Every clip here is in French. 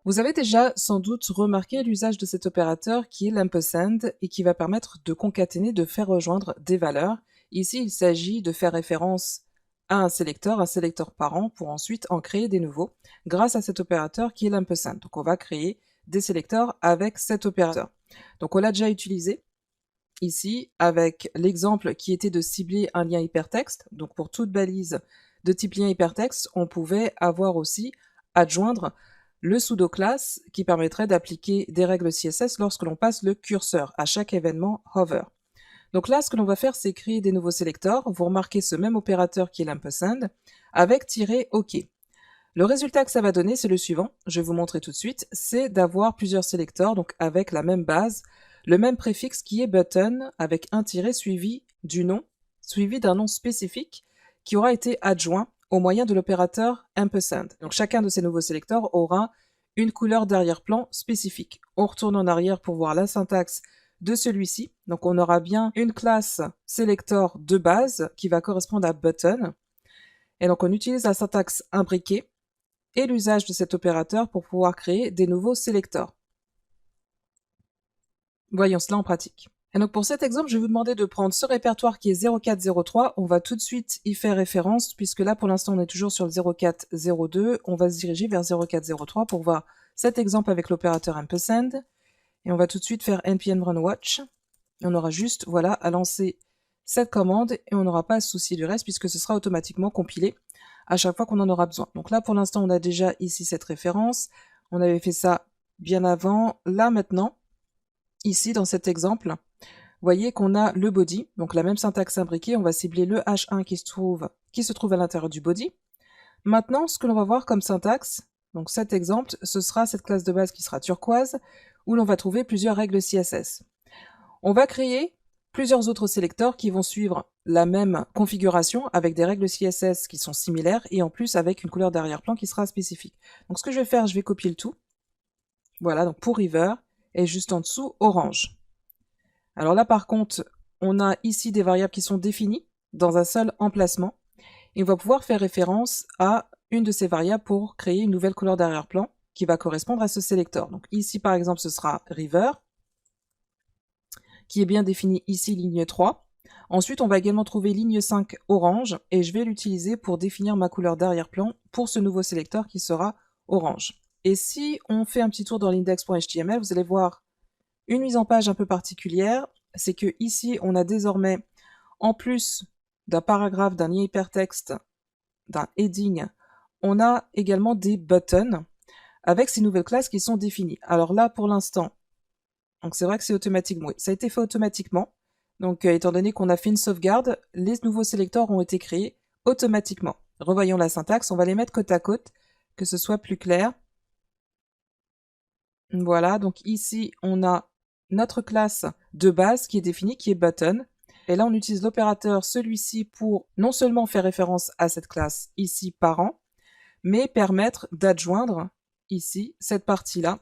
Vous avez déjà sans doute remarqué l'usage de cet opérateur qui est l'ampersand et qui va permettre de concaténer, de faire rejoindre des valeurs. Ici, il s'agit de faire référence à un sélecteur parent, pour ensuite en créer des nouveaux grâce à cet opérateur qui est l'ampersand. Donc on va créer des sélecteurs avec cet opérateur. Donc on l'a déjà utilisé ici avec l'exemple qui était de cibler un lien hypertexte. Donc pour toute balise de type lien hypertexte, on pouvait avoir aussi adjoindre le pseudo-class qui permettrait d'appliquer des règles CSS lorsque l'on passe le curseur à chaque événement hover. Donc là, ce que l'on va faire, c'est créer des nouveaux sélecteurs. Vous remarquez ce même opérateur qui est l'ampersand avec "OK". Le résultat que ça va donner, c'est le suivant. Je vais vous montrer tout de suite. C'est d'avoir plusieurs sélecteurs, donc avec la même base, le même préfixe qui est button avec un tiret suivi du nom, suivi d'un nom spécifique qui aura été adjoint au moyen de l'opérateur ampersand. Donc chacun de ces nouveaux sélecteurs aura une couleur d'arrière-plan spécifique. On retourne en arrière pour voir la syntaxe de celui-ci. Donc on aura bien une classe selector de base qui va correspondre à button. Et donc on utilise la syntaxe imbriquée et l'usage de cet opérateur pour pouvoir créer des nouveaux sélecteurs. Voyons cela en pratique. Et donc pour cet exemple, je vais vous demander de prendre ce répertoire qui est 0403. On va tout de suite y faire référence, puisque là pour l'instant on est toujours sur le 0402. On va se diriger vers 0403 pour voir cet exemple avec l'opérateur ampersand. Et on va tout de suite faire npm run watch. Et on aura juste voilà, à lancer cette commande et on n'aura pas à se soucier du reste puisque ce sera automatiquement compilé à chaque fois qu'on en aura besoin. Donc là, pour l'instant, on a déjà ici cette référence. On avait fait ça bien avant. Là, maintenant, ici, dans cet exemple, vous voyez qu'on a le body, donc la même syntaxe imbriquée. On va cibler le H1 qui se trouve à l'intérieur du body. Maintenant, ce que l'on va voir comme syntaxe, donc cet exemple, ce sera cette classe de base qui sera turquoise, où l'on va trouver plusieurs règles CSS. On va créer plusieurs autres sélecteurs qui vont suivre la même configuration avec des règles CSS qui sont similaires et en plus avec une couleur d'arrière-plan qui sera spécifique. Donc ce que je vais faire, je vais copier le tout. Voilà, donc pour River, et juste en dessous, orange. Alors là par contre, on a ici des variables qui sont définies dans un seul emplacement. Et on va pouvoir faire référence à une de ces variables pour créer une nouvelle couleur d'arrière-plan qui va correspondre à ce sélecteur. Donc ici par exemple, ce sera River, qui est bien défini ici, ligne 3. Ensuite, on va également trouver ligne 5 orange, et je vais l'utiliser pour définir ma couleur d'arrière-plan pour ce nouveau sélecteur qui sera orange. Et si on fait un petit tour dans l'index.html, vous allez voir une mise en page un peu particulière, c'est que ici, on a désormais, en plus d'un paragraphe, d'un lien hypertexte, d'un heading, on a également des buttons avec ces nouvelles classes qui sont définies. Alors là, pour l'instant, donc c'est vrai que c'est automatique. Oui, ça a été fait automatiquement. Donc étant donné qu'on a fait une sauvegarde, les nouveaux sélecteurs ont été créés automatiquement. Revoyons la syntaxe, on va les mettre côte à côte, que ce soit plus clair. Voilà, donc ici on a notre classe de base qui est définie, qui est button. Et là on utilise l'opérateur celui-ci pour non seulement faire référence à cette classe ici parent, mais permettre d'adjoindre ici cette partie-là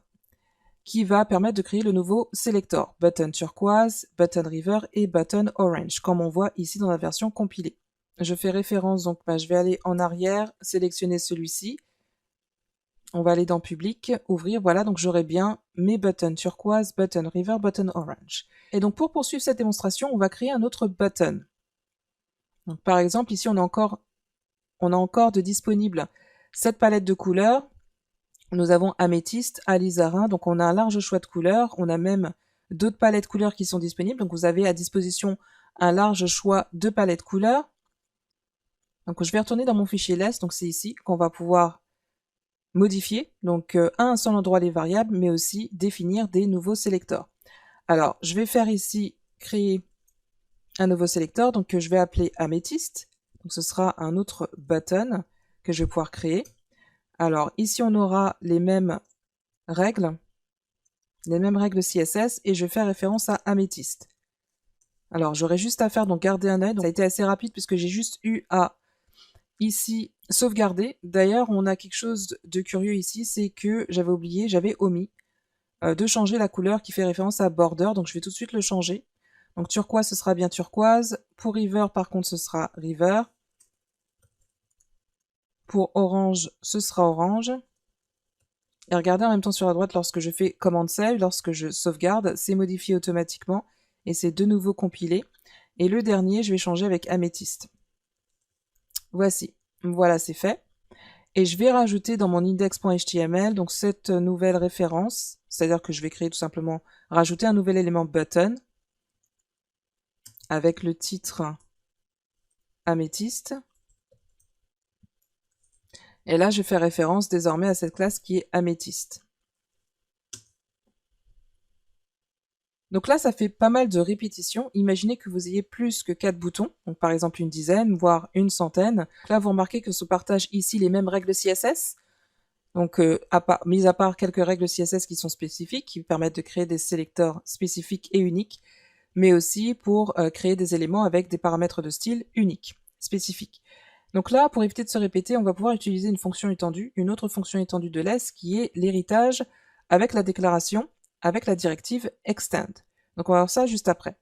qui va permettre de créer le nouveau selector, button turquoise, button river et button orange, comme on voit ici dans la version compilée. Je fais référence, donc je vais aller en arrière, sélectionner celui-ci. On va aller dans public, ouvrir, voilà, donc j'aurai bien mes buttons turquoise, button river, button orange. Et donc pour poursuivre cette démonstration, on va créer un autre button. Donc par exemple, ici on a encore de disponible cette palette de couleurs. Nous avons améthyste, alizarin, donc on a un large choix de couleurs, on a même d'autres palettes couleurs qui sont disponibles, donc vous avez à disposition un large choix de palettes couleurs. Donc je vais retourner dans mon fichier list, donc c'est ici qu'on va pouvoir modifier, donc à un seul endroit les variables, mais aussi définir des nouveaux sélecteurs. Alors je vais faire ici créer un nouveau sélecteur, donc que je vais appeler améthyste, donc ce sera un autre button que je vais pouvoir créer. Alors ici on aura les mêmes règles CSS et je vais faire référence à améthyste. Alors j'aurais juste à faire donc garder un œil, donc ça a été assez rapide puisque j'ai juste eu à ici sauvegarder. D'ailleurs on a quelque chose de curieux ici, c'est que j'avais omis de changer la couleur qui fait référence à border, donc je vais tout de suite le changer. Donc turquoise ce sera bien turquoise, pour river par contre ce sera river, pour orange ce sera orange, Et regardez en même temps sur la droite, lorsque je fais commande save, lorsque je sauvegarde, c'est modifié automatiquement et c'est de nouveau compilé. Et le dernier, je vais changer avec améthyste. Voici. Voilà, c'est fait. Et je vais rajouter dans mon index.html donc cette nouvelle référence, c'est-à-dire que je vais créer tout simplement, rajouter un nouvel élément button avec le titre améthyste. Et là, je fais référence désormais à cette classe qui est améthyste. Donc là, ça fait pas mal de répétitions. Imaginez que vous ayez plus que 4 boutons, donc par exemple une dizaine, voire une centaine. Là, vous remarquez que se partagent ici les mêmes règles CSS. Donc, mis à part quelques règles CSS qui sont spécifiques, qui permettent de créer des sélecteurs spécifiques et uniques, mais aussi pour créer des éléments avec des paramètres de style uniques, spécifiques. Donc là, pour éviter de se répéter, on va pouvoir utiliser une fonction étendue, une autre fonction étendue de less qui est l'héritage avec la déclaration, avec la directive extend. Donc on va voir ça juste après.